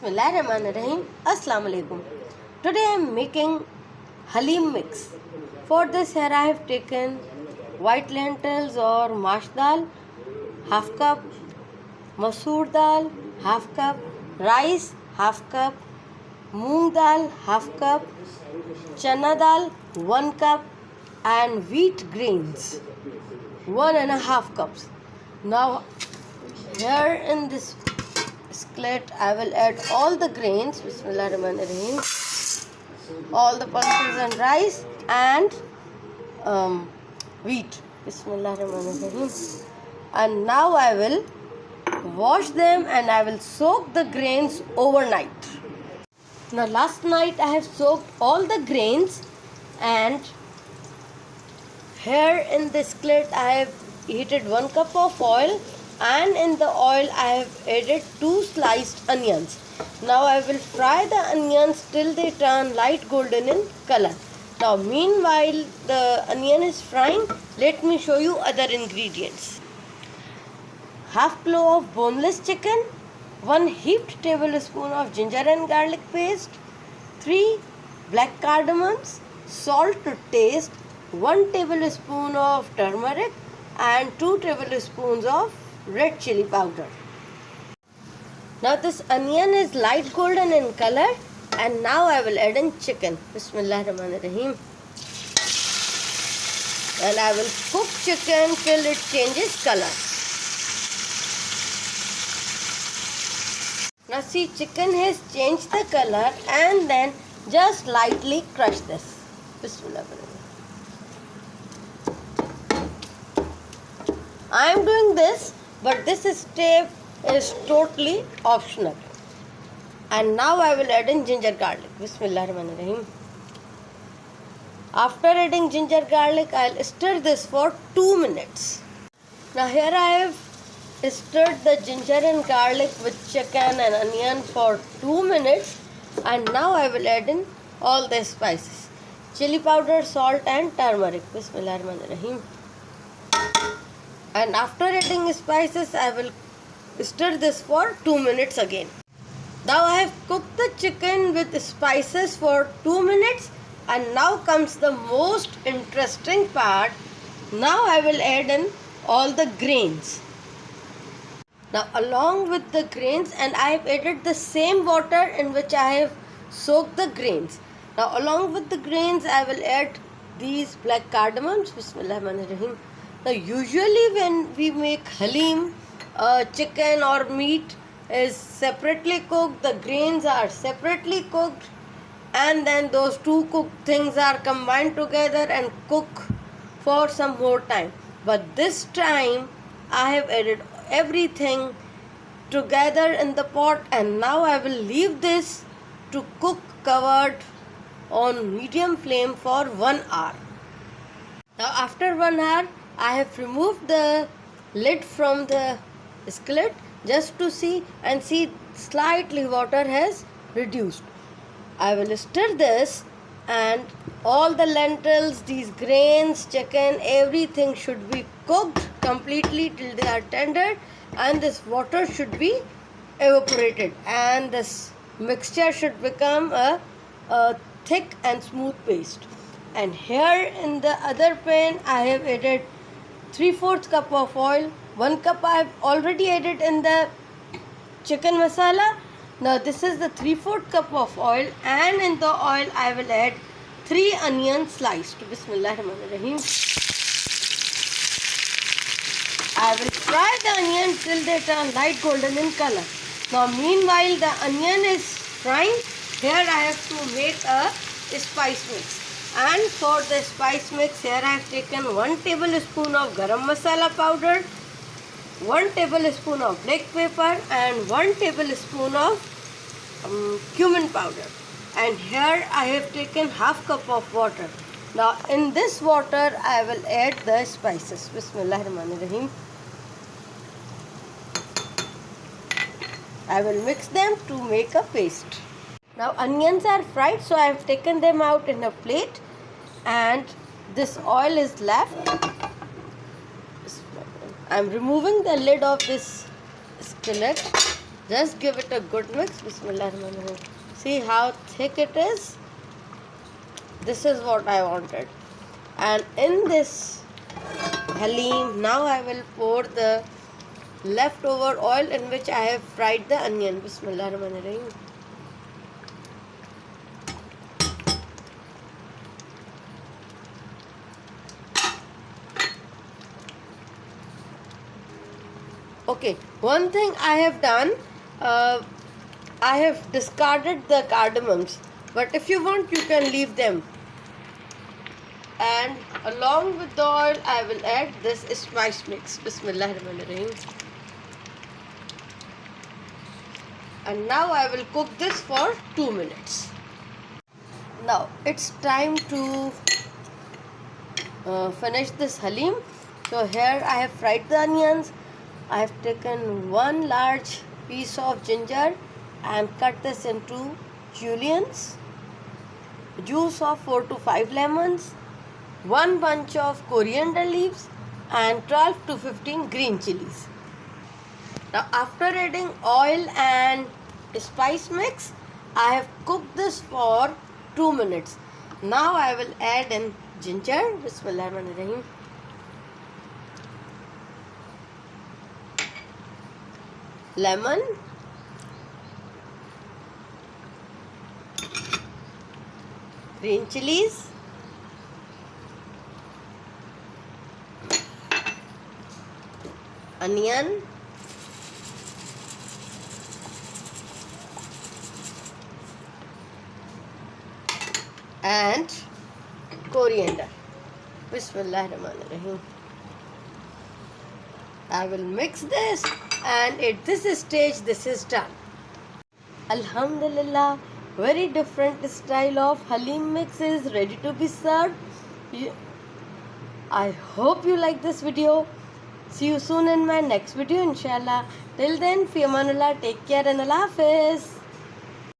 Bismillahirrahmanirrahim. Assalamu alaikum. Today I am making halim mix. For this here I have taken white lentils or mash dal, half cup, masoor dal, half cup, rice, half cup, moong dal, half cup, chana dal, 1 cup, and wheat grains, 1.5 cups. Now here in this skillet I will add all the grains. Bismillahirrahmanirrahim. All the pulses and rice and wheat. Bismillahirrahmanirrahim. And now I will wash them and I will soak the grains overnight. Now last night I have soaked all the grains, and here in this skillet I have heated 1 cup of oil, and in the oil I have added 2 sliced onions. Now I will fry the onions till they turn light golden in color. Now meanwhile the onion is frying, let me show you other ingredients. Half kilo of boneless chicken, 1 heaped tablespoon of ginger and garlic paste, 3 black cardamoms, salt to taste, 1 tablespoon of turmeric and 2 tablespoons of red chili powder. Now this onion is light golden in color, and now I will add in chicken. Bismillahirrahmanirrahim. And I will cook chicken till it changes color. Now see, chicken has changed the color, and then just lightly crush this. Bismillahirrahmanirrahim. I am doing this, but this step is totally optional. And now I will add in ginger garlic. Bismillahirrahmanirrahim. After adding ginger garlic, I will stir this for 2 minutes. Now here I have stirred the ginger and garlic with chicken and onion for 2 minutes, and now I will add in all the spices: chili powder, salt and turmeric. Bismillahirrahmanirrahim. And after adding spices, I will stir this for 2 minutes again. Now I have cooked the chicken with spices for 2 minutes, and now comes the most interesting part. Now I will add in all the grains. Now along with the grains, and I have added the same water in which I have soaked the grains. Now along with the grains, I will add these black cardamoms. Bismillahirrahmanirrahim. Now usually when we make halim, chicken or meat is separately cooked, the grains are separately cooked, and then those two cooked things are combined together and cook for some more time. But this time I have added everything together in the pot, and now I will leave this to cook covered on medium flame for 1 hour. Now after 1 hour, I have removed the lid from the skillet just to see, and see slightly water has reduced. I will stir this, and all the lentils, these grains, chicken, everything should be cooked completely till they are tender, and this water should be evaporated, and this mixture should become a thick and smooth paste. And here in the other pan I have added 3/4 cup of oil. 1 cup I have already added in the chicken masala. Now this is the 3/4 cup of oil, and in the oil I will add 3 onions sliced. Bismillahirrahmanirrahim. I will fry the onion till they turn light golden in color. Now meanwhile the onion is frying, here I have to make a spice mix. And for the spice mix, here I have taken 1 tablespoon of garam masala powder, 1 tablespoon of black pepper and 1 tablespoon of cumin powder. And here I have taken half cup of water. Now in this water I will add the spices. Bismillahirrahmanirrahim. I will mix them to make a paste. Now onions are fried, so I have taken them out in a plate, and this oil is left. I am removing the lid of this skillet Just give it a good mix. Bismillahirrahmanirrahim. See how thick it is? This is what I wanted. And in this halim, now I will pour the leftover oil in which I have fried the onion. Bismillahirrahmanirrahim. Okay, one thing I have done, I have discarded the cardamoms, but if you want, you can leave them. And along with the oil, I will add this spice mix. Bismillahirrahmanirrahim. And now I will cook this for 2 minutes. Now it's time to finish this halim. So here I have fried the onions. I have taken one large piece of ginger and cut this into juliennes, juice of 4 to 5 lemons, 1 bunch of coriander leaves and 12 to 15 green chilies. Now after adding oil and spice mix, I have cooked this for 2 minutes. Now I will add in ginger. Bismillahirrahmanirrahim. Lemon, green chilies, onion, and coriander. Bismillahirrahmanirrahim. I will mix this, and at this stage this is done. Alhamdulillah, very different style of halim mix is ready to be served. I hope you like this video. See you soon in my next video inshallah. Till then, fi amanullah, take care and Allah Hafiz.